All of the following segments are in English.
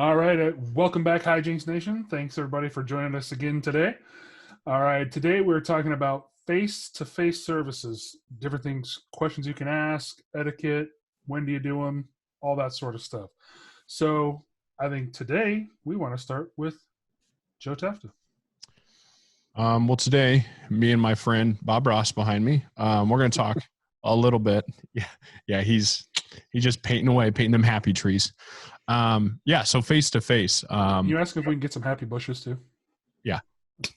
All right. Welcome back, Hijinks Nation. Thanks, everybody, for joining us again today. All right. Today, we're talking about face-to-face services, different things, questions you can ask, etiquette, when do you do them, all that sort of stuff. So I think today we want to start with Joe Tafta. Well, today, me and my friend Bob Ross behind me, we're going to talk a little bit. Yeah, he's just painting away, painting them happy trees. So face to face. You ask if we can get some happy bushes too? Yeah.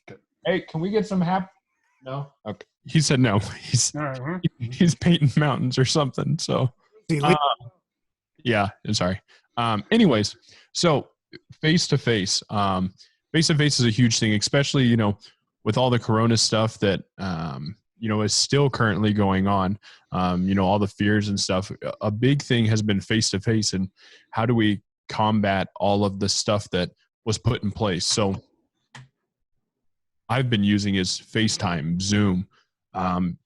Okay. Hey, can we get some happy? No. Okay. He said no. He's All right. he's painting mountains or something. So, yeah. Sorry. Anyways, so face to face. Face to face is a huge thing, especially with all the Corona stuff that is still currently going on. All the fears and stuff. A big thing has been face to face, and how do we combat all of the stuff that was put in place? So I've been using is FaceTime, Zoom,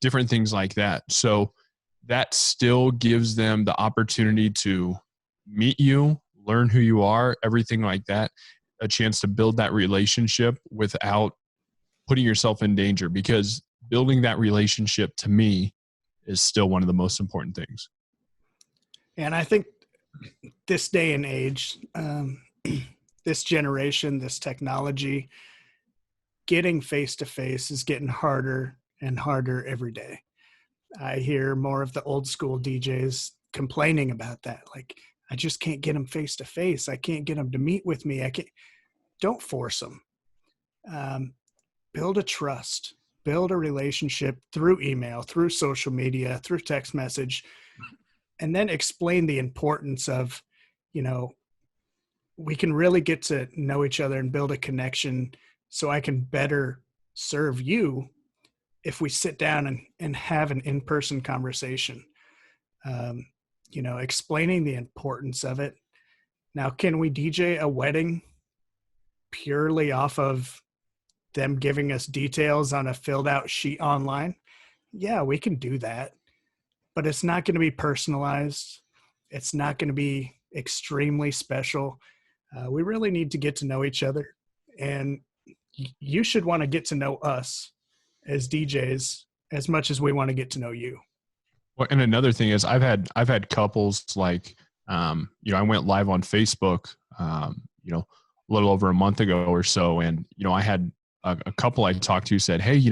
different things like that. So that still gives them the opportunity to meet you, learn who you are, everything like that, a chance to build that relationship without putting yourself in danger, because building that relationship to me is still one of the most important things. And I think this day and age, this generation, this technology, getting face-to-face is getting harder and harder every day. I hear more of the old school DJs complaining about that. Like, I just can't get them face-to-face. I can't get them to meet with me. Don't force them. Build a trust, build a relationship through email, through social media, through text message, and then explain the importance of, we can really get to know each other and build a connection so I can better serve you if we sit down and have an in-person conversation, explaining the importance of it. Now, can we DJ a wedding purely off of them giving us details on a filled out sheet online? Yeah, we can do that, but it's not going to be personalized. It's not going to be extremely special. We really need to get to know each other, and you should want to get to know us as DJs as much as we want to get to know you. Well, and another thing is I've had couples like, I went live on Facebook, a little over a month ago or so. And, I had a couple I talked to said, hey,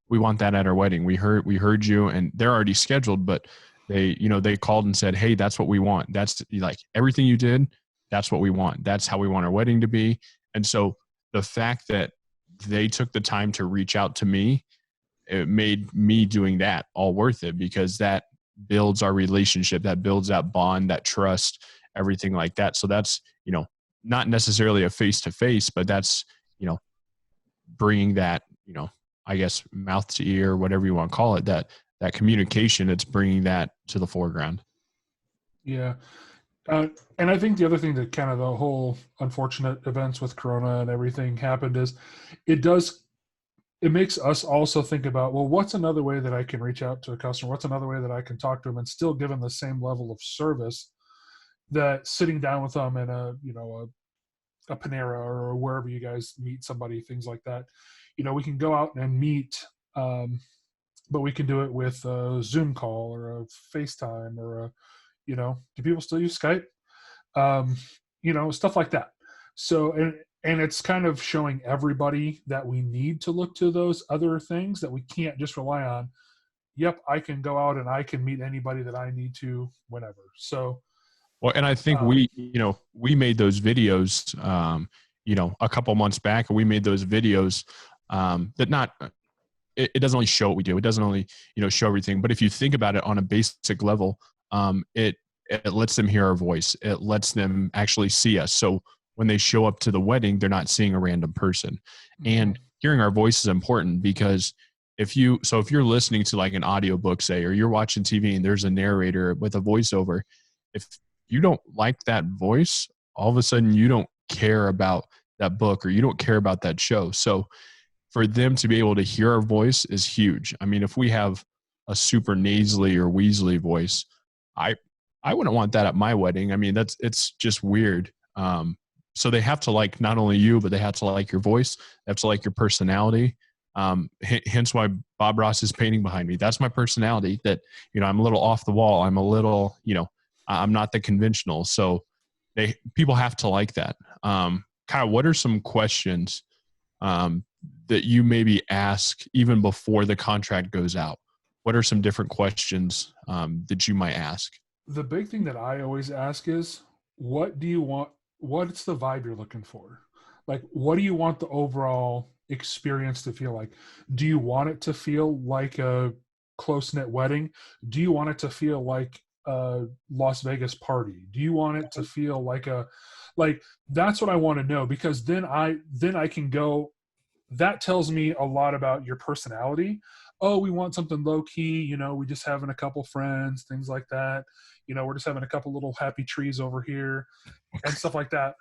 we want that at our wedding. We heard you, and they're already scheduled, but they called and said, hey, that's what we want. That's like everything you did. That's what we want. That's how we want our wedding to be. And so the fact that they took the time to reach out to me, it made me doing that all worth it, because that builds our relationship, that builds that bond, that trust, everything like that. So that's, not necessarily a face-to-face, but that's, bringing that, I guess, mouth to ear, whatever you want to call it, that communication, it's bringing that to the foreground. Yeah. And I think the other thing that kind of the whole unfortunate events with Corona and everything happened is it makes us also think about, well, what's another way that I can reach out to a customer? What's another way that I can talk to them and still give them the same level of service that sitting down with them in a Panera or wherever you guys meet somebody, things like that. We can go out and meet, but we can do it with a Zoom call or a FaceTime or do people still use Skype? Stuff like that. So, and it's kind of showing everybody that we need to look to those other things, that we can't just rely on, yep, I can go out and I can meet anybody that I need to whenever. So, well, and I think we made those videos, a couple months back, and we made those videos that it doesn't only show what we do. It doesn't only, show everything. But if you think about it on a basic level, it lets them hear our voice. It lets them actually see us. So when they show up to the wedding, they're not seeing a random person. Mm-hmm. And hearing our voice is important, because if you're listening to like an audiobook, say, or you're watching TV and there's a narrator with a voiceover, if you don't like that voice, all of a sudden you don't care about that book, or you don't care about that show. So for them to be able to hear our voice is huge. I mean, if we have a super nasally or wheezely voice, I wouldn't want that at my wedding. I mean, it's just weird. So they have to like not only you, but they have to like your voice. They have to like your personality. Hence why Bob Ross is painting behind me. That's my personality, that, you know, I'm a little off the wall. I'm a little, you know, I'm not the conventional. So people have to like that. Kyle, what are some questions that you maybe ask even before the contract goes out? What are some different questions that you might ask? The big thing that I always ask is, what do you want? What's the vibe you're looking for? Like, what do you want the overall experience to feel like? Do you want it to feel like a close-knit wedding? Do you want it to feel like a Las Vegas party? Do you want it to feel like that's what I want to know, because then I can go, that tells me a lot about your personality. Oh, we want something low key, you know, we just having a couple friends, things like that. You know, we're just having a couple little happy trees over here and stuff like that.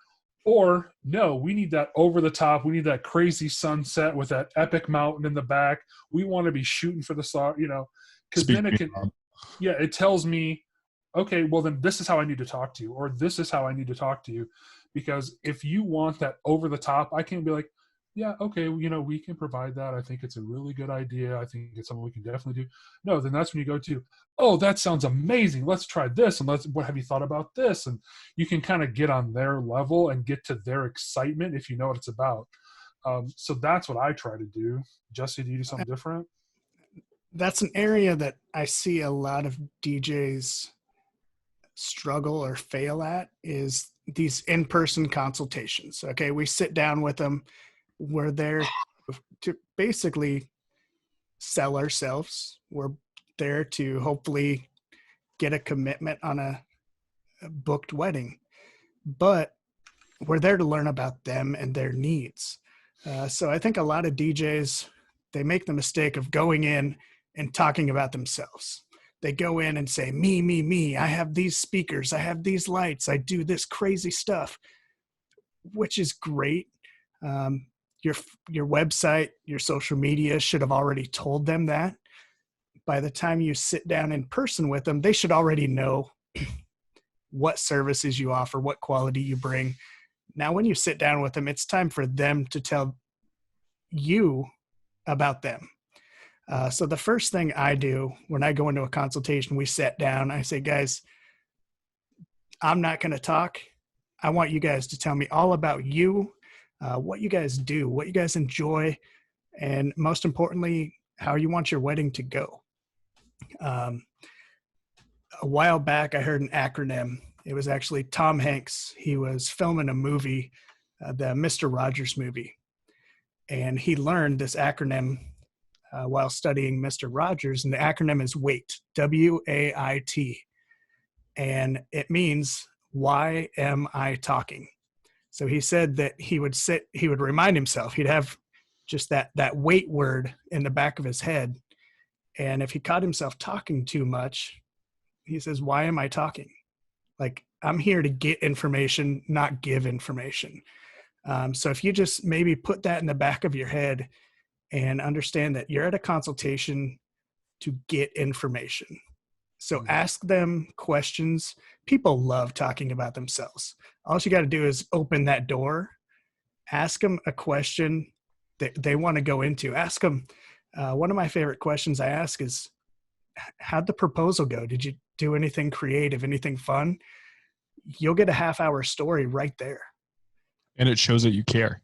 Or no, we need that over the top. We need that crazy sunset with that epic mountain in the back. We want to be shooting for the star, you know, because then it can, yeah, it tells me, okay, well then this is how I need to talk to you, or this is how I need to talk to you. Because if you want that over the top, I can't be like, yeah, okay, you know, we can provide that. I think it's a really good idea. I think it's something we can definitely do. No, then that's when you go to, oh, that sounds amazing. Let's try this. And what have you thought about this? And you can kind of get on their level and get to their excitement if you know what it's about. So that's what I try to do. Jesse, do you do something different? That's an area that I see a lot of DJs struggle or fail at, is these in-person consultations. Okay, we sit down with them. We're there to basically sell ourselves. We're there to hopefully get a commitment on a booked wedding, but we're there to learn about them and their needs. So I think a lot of DJs, they make the mistake of going in and talking about themselves. They go in and say, me, me, me. I have these speakers. I have these lights. I do this crazy stuff, which is great. Your website, your social media should have already told them that. By the time you sit down in person with them, they should already know what services you offer, what quality you bring. Now, when you sit down with them, it's time for them to tell you about them. So the first thing I do when I go into a consultation, we sit down, I say, guys, I'm not going to talk. I want you guys to tell me all about you, what you guys do, what you guys enjoy, and most importantly, how you want your wedding to go. A while back, I heard an acronym. It was actually Tom Hanks. He was filming a movie, the Mr. Rogers movie, and he learned this acronym while studying Mr. Rogers, and the acronym is WAIT, WAIT, and it means, why am I talking? So he said that he would remind himself, he'd have just that wait word in the back of his head. And if he caught himself talking too much, he says, why am I talking? Like, I'm here to get information, not give information. So if you just maybe put that in the back of your head and understand that you're at a consultation to get information. So ask them questions. People love talking about themselves. All you got to do is open that door, ask them a question that they want to go into. Ask them, one of my favorite questions I ask is, how'd the proposal go? Did you do anything creative, anything fun? You'll get a half-hour story right there. And it shows that you care.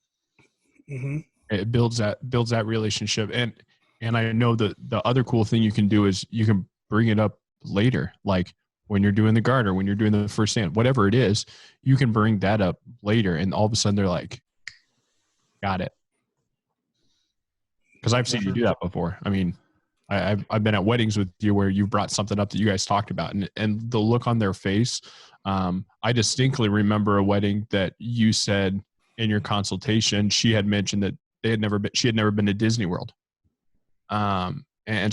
Mm-hmm. It builds that relationship. And I know that the other cool thing you can do is you can bring it up later, like when you're doing the garter, when you're doing the first stand, whatever it is, you can bring that up later, and all of a sudden they're like, got it. Because I've seen you do that before. I mean, I've been at weddings with you where you brought something up that you guys talked about, and the look on their face. I distinctly remember a wedding that you said in your consultation, she had mentioned that she had never been to Disney World. And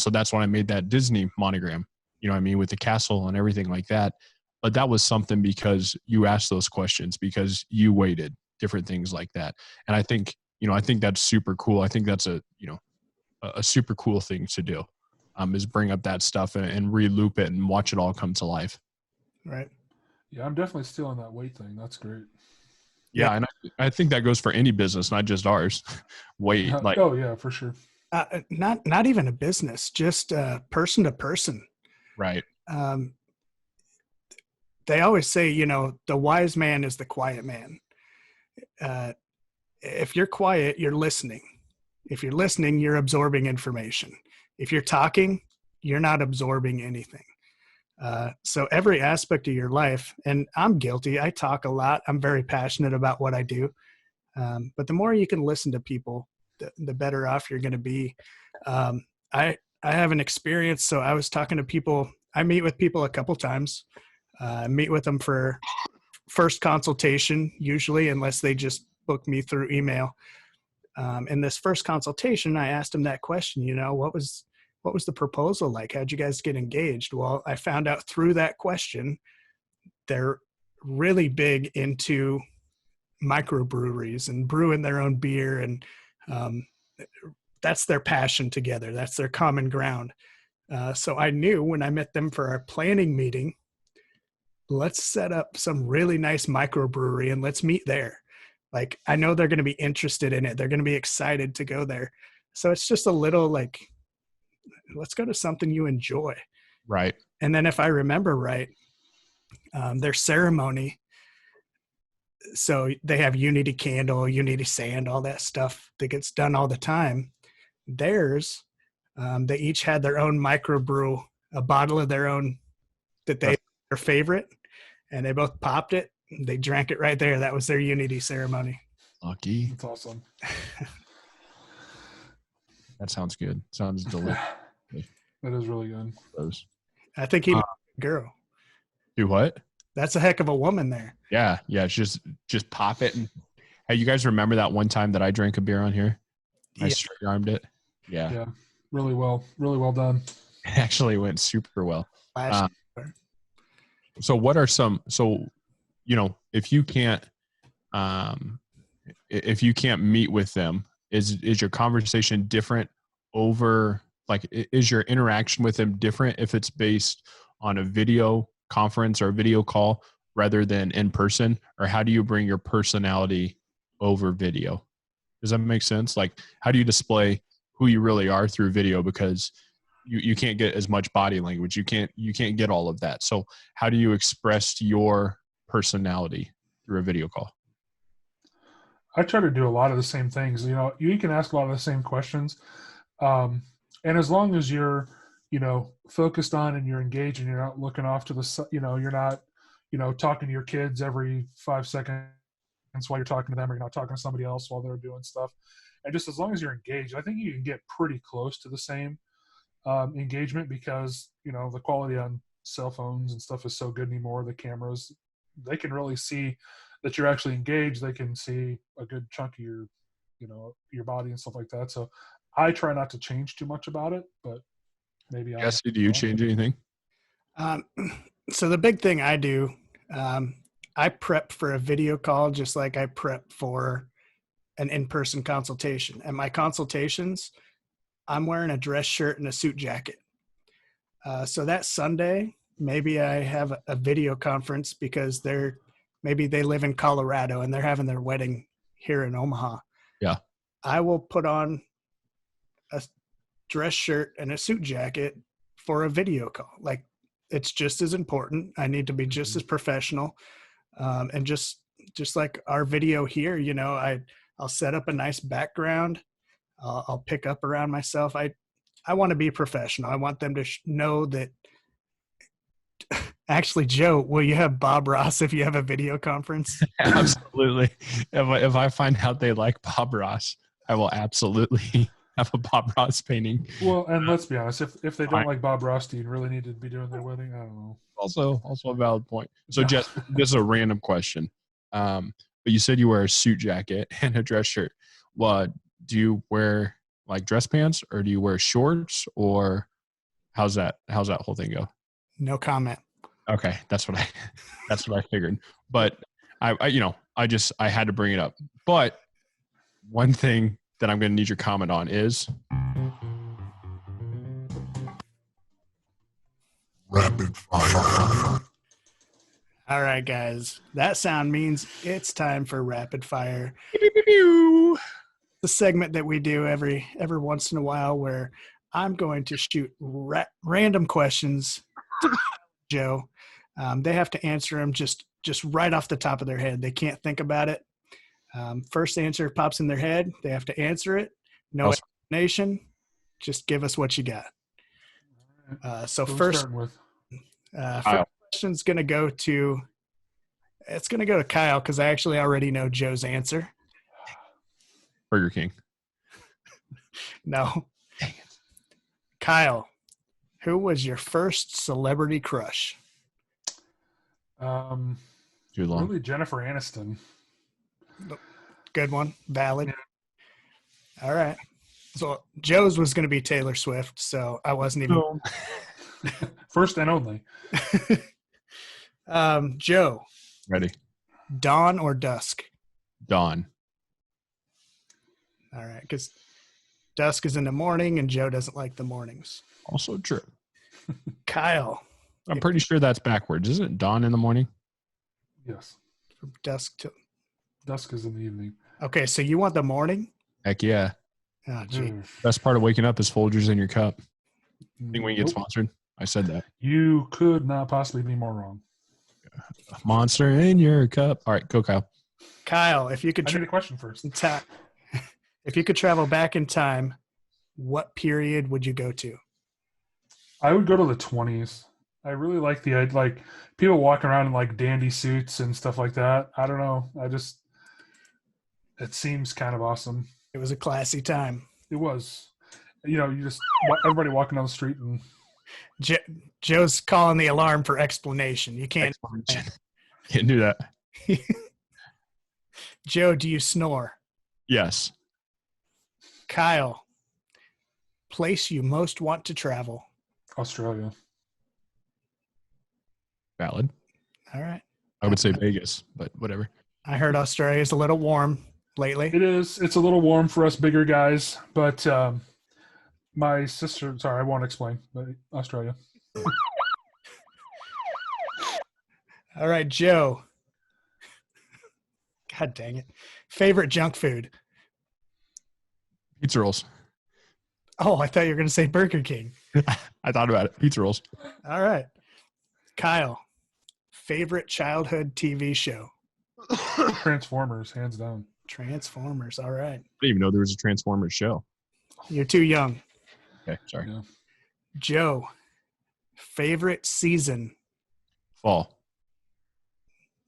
so that's when I made that Disney monogram, you know what I mean, with the castle and everything like that. But that was something because you asked those questions, because you waited, different things like that. And I think that's super cool. I think that's a super cool thing to do, is bring up that stuff and re-loop it and watch it all come to life. Right. Yeah, I'm definitely still on that weight thing. That's great. Yeah. And I think that goes for any business, not just ours. Wait, like, Oh yeah, for sure. Not even a business, just person to person. right. Um, they always say, the wise man is the quiet man. Uh, if you're quiet, you're listening. If you're listening, you're absorbing information. If you're talking, you're not absorbing anything. So every aspect of your life, and I'm guilty, I talk a lot. I'm very passionate about what I do. But the more you can listen to people, the better off you're going to be. I have an experience. So I was talking to people. I meet with people a couple times. I meet with them for first consultation, usually, unless they just book me through email. In this first consultation, I asked them that question. What was the proposal like? How'd you guys get engaged? Well, I found out through that question, they're really big into microbreweries and brewing their own beer, and that's their passion together. That's their common ground. So I knew when I met them for our planning meeting, let's set up some really nice microbrewery and let's meet there. Like, I know they're going to be interested in it. They're going to be excited to go there. So it's just a little like, let's go to something you enjoy. Right. And then if I remember right, their ceremony, so they have Unity candle, Unity sand, all that stuff that gets done all the time. Theirs, they each had their own microbrew, a bottle of their own that they their favorite, and they both popped it. They drank it right there. That was their Unity ceremony. Lucky. That's awesome. That sounds good. Sounds delicious. That is really good. I think he girl. Do what? That's a heck of a woman there. Yeah. Just pop it. And hey, you guys remember that one time that I drank a beer on here? I straight armed it. Yeah. Really well done. It actually went super well. So what are some? So if you can't meet with them, is your conversation different over? Like, is your interaction with them different if it's based on a video conference or a video call rather than in person? Or how do you bring your personality over video? Does that make sense? Like, how do you display who you really are through video? Because you can't get as much body language. You can't get all of that. So how do you express your personality through a video call? I try to do a lot of the same things. You can ask a lot of the same questions. And as long as you're, focused on and you're engaged and you're not looking off to the, you're not, talking to your kids every 5 seconds while you're talking to them, or you're not talking to somebody else while they're doing stuff. And just as long as you're engaged, I think you can get pretty close to the same engagement, because, the quality on cell phones and stuff is so good anymore. The cameras, they can really see that you're actually engaged. They can see a good chunk of your body and stuff like that. So I try not to change too much about it, but maybe Jesse, do you change anything? So the big thing I do, I prep for a video call just like I prep for an in-person consultation. And my consultations, I'm wearing a dress shirt and a suit jacket. So that Sunday, maybe I have a video conference because maybe they live in Colorado and they're having their wedding here in Omaha. Yeah. I will put on a dress shirt and a suit jacket for a video call. Like, it's just as important. I need to be just as professional. And just like our video here, I'll set up a nice background. I'll pick up around myself. I want to be professional. I want them to know that. Actually, Joe, will you have Bob Ross if you have a video conference? Absolutely. If I find out they like Bob Ross, I will absolutely have a Bob Ross painting. Well, and let's be honest, if they don't like Bob Ross, do you really need to be doing their wedding? I don't know. Also a valid point. So, Jess, this is a random question. But you said you wear a suit jacket and a dress shirt. What do you wear? Like dress pants, or do you wear shorts, or how's that whole thing go? No comment. Okay, that's what I figured. But I had to bring it up. But one thing that I'm going to need your comment on is rapid fire. All right, guys. That sound means it's time for rapid fire. The segment that we do every once in a while where I'm going to shoot random questions to Joe. They have to answer them just right off the top of their head. They can't think about it. First answer pops in their head. They have to answer it. No explanation. Just give us what you got. So first question's going to go to Kyle because I actually already know Joe's answer. Burger King. No. Kyle, who was your first celebrity crush? Too long. Really, Jennifer Aniston. Good one. Valid. Yeah. All right. So Joe's was going to be Taylor Swift, so I wasn't even. No. First and only. Joe. Ready. Dawn or dusk? Dawn. All right, because dusk is in the morning, and Joe doesn't like the mornings. Also true. Kyle. I'm pretty sure that's backwards. Isn't it dawn in the morning? Yes. From dusk to dusk is in the evening. Okay, so you want the morning? Heck yeah. Oh, gee. Best part of waking up is Folgers in your cup. Think we can get sponsored? I said that. You could not possibly be more wrong. Monster in your cup. All right, go Kyle. Kyle, if you could I need a question first. If you could travel back in time, what period would you go to? I would go to the 20s. I really like people walking around in like dandy suits and stuff like that. I don't know. It seems kind of awesome. It was a classy time. It was. Everybody walking down the street and Joe's calling the alarm for explanation. You can't. Can't do that. Joe, do you snore? Yes. Kyle, place you most want to travel? Australia. Valid. All right. I would say Vegas, but whatever. I heard Australia's a little warm lately. It is. It's a little warm for us bigger guys, but my sister, sorry, I won't explain, but Australia. All right, Joe. God dang it. Favorite junk food? Pizza rolls. Oh, I thought you were going to say Burger King. I thought about it. Pizza rolls. All right. Kyle, favorite childhood TV show? Transformers, hands down. Transformers. All right. I didn't even know there was a Transformers show. You're too young. Okay, sorry. Yeah. Joe, favorite season? Fall.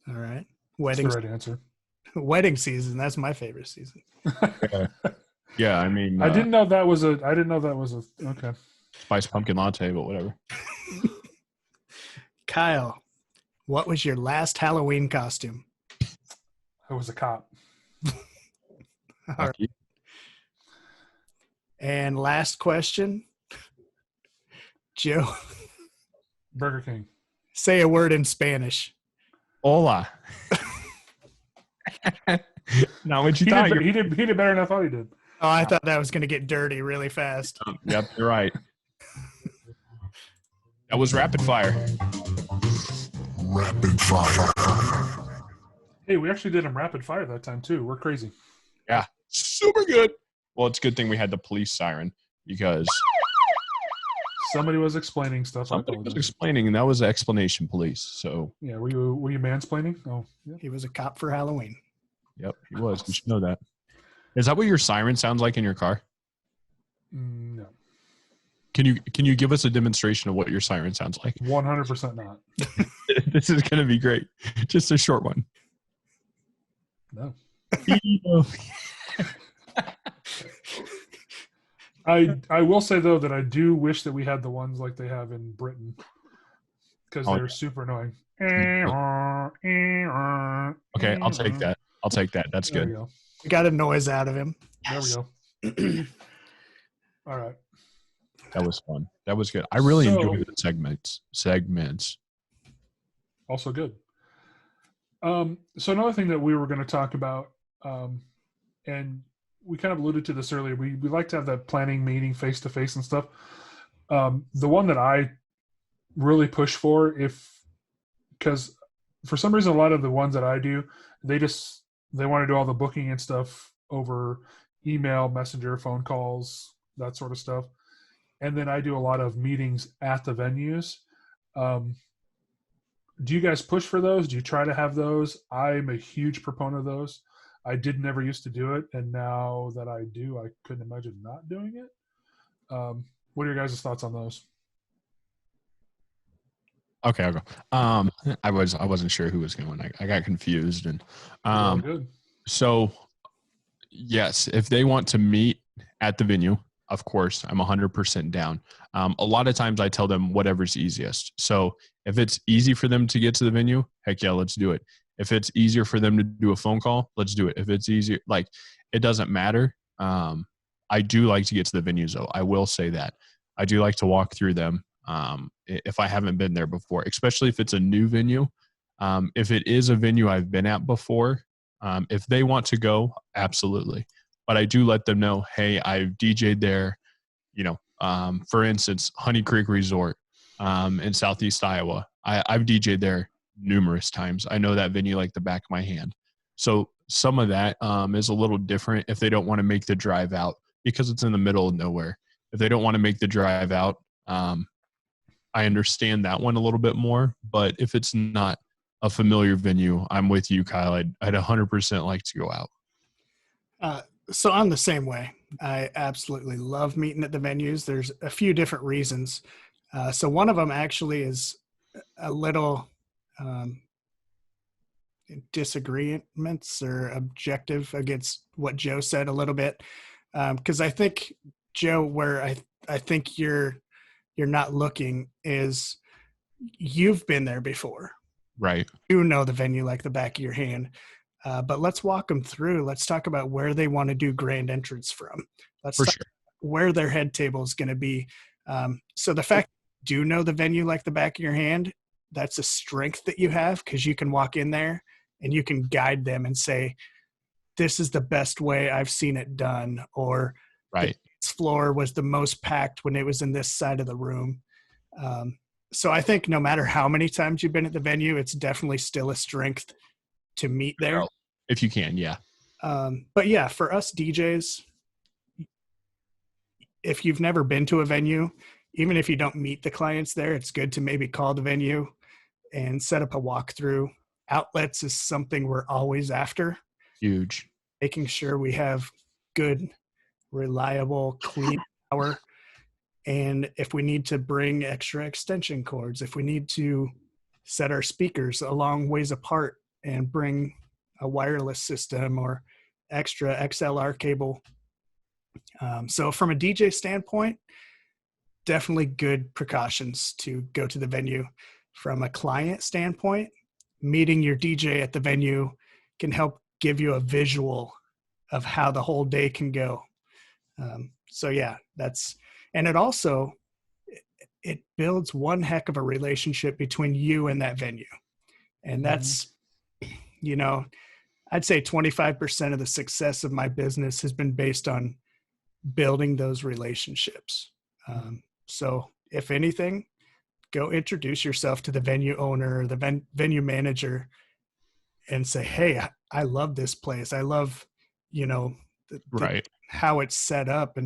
All right. That's the right answer. Wedding season. That's my favorite season. Yeah, I mean. I didn't know that was a. Okay. Spice pumpkin latte, but whatever. Kyle, what was your last Halloween costume? I was a cop. All right. And last question. Joe. Burger King. Say a word in Spanish. Hola. Not what you thought. He did better than I thought he did. Oh, I thought that was going to get dirty really fast. Yep, you're right. That was rapid fire. Rapid fire. Hey, we actually did them rapid fire that time too. We're crazy. Yeah, super good. Well, it's a good thing we had the police siren because somebody was explaining stuff. Somebody was explaining, and that was the explanation police. So yeah, were you mansplaining? Oh, yeah. He was a cop for Halloween. Yep, he was. You should know that. Is that what your siren sounds like in your car? No. Can you give us a demonstration of what your siren sounds like? 100% not. This is going to be great. Just a short one. No. I will say though that I do wish that we had the ones like they have in Britain because they're super annoying. Okay, I'll take that. That's there good. We got a noise out of him. Yes. There we go. All right. That was fun. That was good. I really enjoyed the segments. Also good. So another thing that we were going to talk about, and we kind of alluded to this earlier, we like to have that planning meeting face-to-face and stuff. The one that I really push for, because for some reason, a lot of the ones that I do, they want to do all the booking and stuff over email, messenger, phone calls, that sort of stuff. And then I do a lot of meetings at the venues. Um, do you guys push for those? Do you try to have those? I'm a huge proponent of those. I did never used to do it, and now that I do, I couldn't imagine not doing it. What are your guys' thoughts on those? Okay, I'll go. I wasn't sure who was going. I got confused, and You're all um, good. so yes, if they want to meet at the venue, of course, I'm 100% down. A lot of times I tell them whatever's easiest. So if it's easy for them to get to the venue, heck yeah, let's do it. If it's easier for them to do a phone call, let's do it. If it's easier, like it doesn't matter. I do like to get to the venues though. I will say that. I do like to walk through them if I haven't been there before, especially if it's a new venue. If it is a venue I've been at before, if they want to go, absolutely. But I do let them know, hey, I've DJ'd there. For instance, Honey Creek Resort in Southeast Iowa. I've DJ'd there numerous times. I know that venue like the back of my hand. So some of that is a little different if they don't want to make the drive out because it's in the middle of nowhere. If they don't want to make the drive out, I understand that one a little bit more. But if it's not a familiar venue, I'm with you, Kyle. I'd 100% like to go out. So I'm the same way. I absolutely love meeting at the venues. There's a few different reasons. So one of them actually is a little disagreements or objective against what Joe said a little bit. Because I think, Joe, where I think you're not looking is you've been there before. Right. You know the venue like the back of your hand. But let's walk them through. Let's talk about where they want to do grand entrance from. Let's For talk sure. where their head table is going to be. So the fact you do know the venue like the back of your hand, that's a strength that you have because you can walk in there and you can guide them and say, this is the best way I've seen it done. Or Right. the floor was the most packed when it was in this side of the room. So I think no matter how many times you've been at the venue, it's definitely still a strength to meet there. If you can, yeah. But yeah, for us DJs, if you've never been to a venue, even if you don't meet the clients there, it's good to maybe call the venue and set up a walkthrough. Outlets is something we're always after. Huge. Making sure we have good, reliable, clean power. And if we need to bring extra extension cords, if we need to set our speakers a long ways apart and bring a wireless system or extra XLR cable. So from a DJ standpoint, definitely good precautions to go to the venue. From a client standpoint, meeting your DJ at the venue can help give you a visual of how the whole day can go. So yeah, and it also, it builds one heck of a relationship between you and that venue. And that's, I'd say 25% of the success of my business has been based on building those relationships. So if anything, go introduce yourself to the venue owner, the venue manager, and say, hey, I love this place. I love, Right. how it's set up.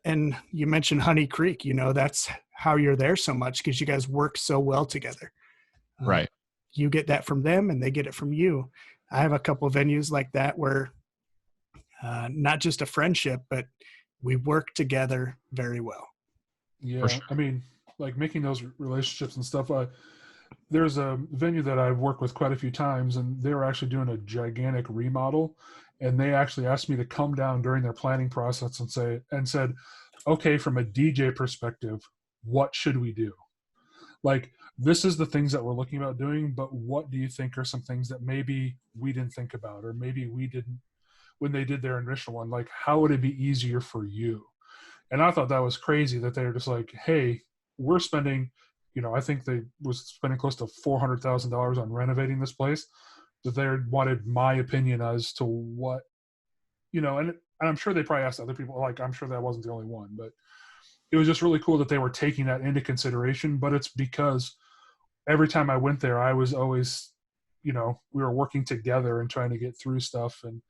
And you mentioned Honey Creek, that's how you're there so much because you guys work so well together. Right. You get that from them and they get it from you. I have a couple of venues like that where not just a friendship, but we work together very well. Yeah. Sure. I mean, like making those relationships and stuff. There's a venue that I've worked with quite a few times, and they were actually doing a gigantic remodel. And they actually asked me to come down during their planning process and said, okay, from a DJ perspective, what should we do? Like, this is the things that we're looking about doing, but what do you think are some things that maybe we didn't think about, or maybe we didn't when they did their initial one? Like, how would it be easier for you? And I thought that was crazy that they were just like, hey, we're spending, I think they was spending close to $400,000 on renovating this place, that they wanted my opinion as to what, and I'm sure they probably asked other people, like, I'm sure that wasn't the only one, but it was just really cool that they were taking that into consideration. But it's because every time I went there, I was always we were working together and trying to get through stuff. And,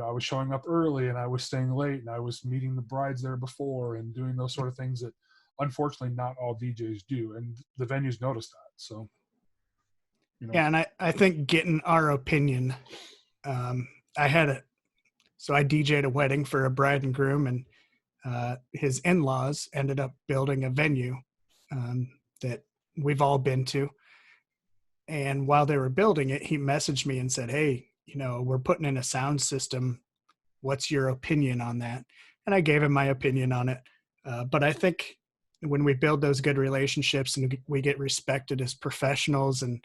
I was showing up early and I was staying late and I was meeting the brides there before and doing those sort of things that unfortunately not all DJs do. And the venues noticed that. So, Yeah. And I think getting our opinion, so I DJ'd a wedding for a bride and groom, and his in-laws ended up building a venue that we've all been to. And while they were building it, he messaged me and said, "Hey, we're putting in a sound system. What's your opinion on that?" And I gave him my opinion on it. But I think when we build those good relationships and we get respected as professionals, and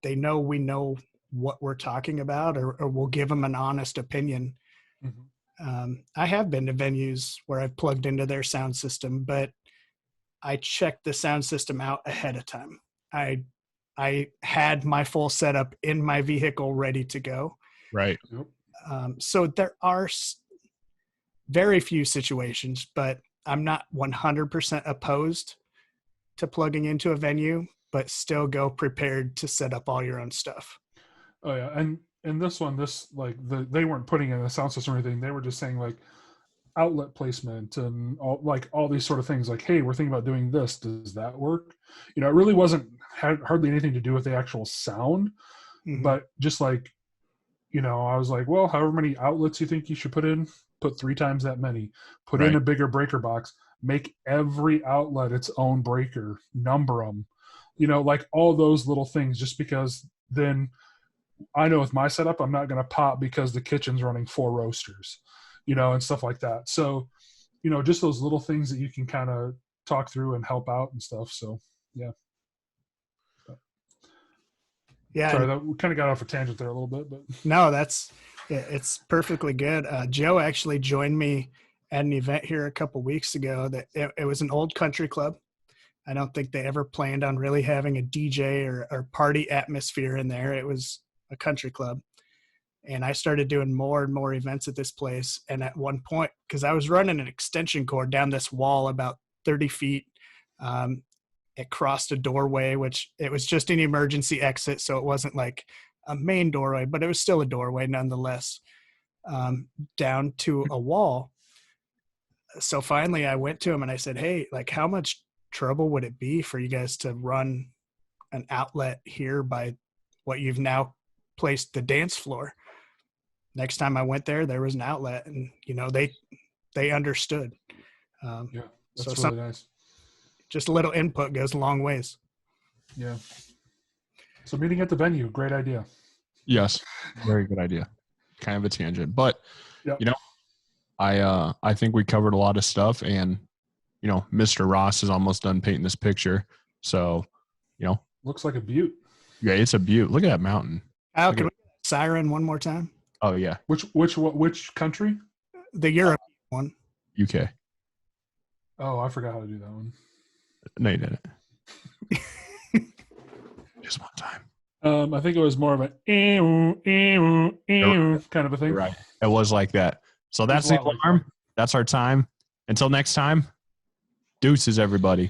they know we know what we're talking about, or we'll give them an honest opinion. Mm-hmm. I have been to venues where I've plugged into their sound system, but I checked the sound system out ahead of time. I had my full setup in my vehicle ready to go. Right. So there are very few situations, but I'm not 100% opposed to plugging into a venue, but still go prepared to set up all your own stuff. Oh yeah. And this one, they weren't putting in a sound system or anything. They were just saying like outlet placement and all these sort of things, like, hey, we're thinking about doing this. Does that work? It really had hardly anything to do with the actual sound, Mm-hmm. but just like, I was like, well, however many outlets you think you should put in, put 3 times that many, put in a bigger breaker box, make every outlet its own breaker, number them, like all those little things, just because then I know with my setup, I'm not going to pop because the kitchen's running 4 roasters, and stuff like that. So, just those little things that you can kind of talk through and help out and stuff. So, yeah. Yeah. Sorry, that we kind of got off a tangent there a little bit, but no, it's perfectly good. Joe actually joined me at an event here a couple weeks ago that it was an old country club. I don't think they ever planned on really having a DJ or party atmosphere in there. It was a country club. And I started doing more and more events at this place. And at one point, because I was running an extension cord down this wall about 30 feet, it crossed a doorway, which it was just an emergency exit. So it wasn't like a main doorway, but it was still a doorway nonetheless, down to a wall. So finally I went to him and I said, "Hey, like, how much trouble would it be for you guys to run an outlet here by what you've now placed the dance floor?" Next time I went there, there was an outlet, and they understood. Yeah, that's so really nice. Just a little input goes a long ways. Yeah. So meeting at the venue, great idea. Yes, very good idea. Kind of a tangent, but yep. I think we covered a lot of stuff, and Mr. Ross is almost done painting this picture. So, looks like a butte. Yeah, it's a butte. Look at that mountain. Al, can we get a siren one more time? Oh yeah. Which country? The Europe one. UK. Oh, I forgot how to do that one. No, you didn't. Just one time. I think it was more of a kind of a thing. Right. It was like that. So that's the alarm. That's our time. Until next time, deuces, everybody.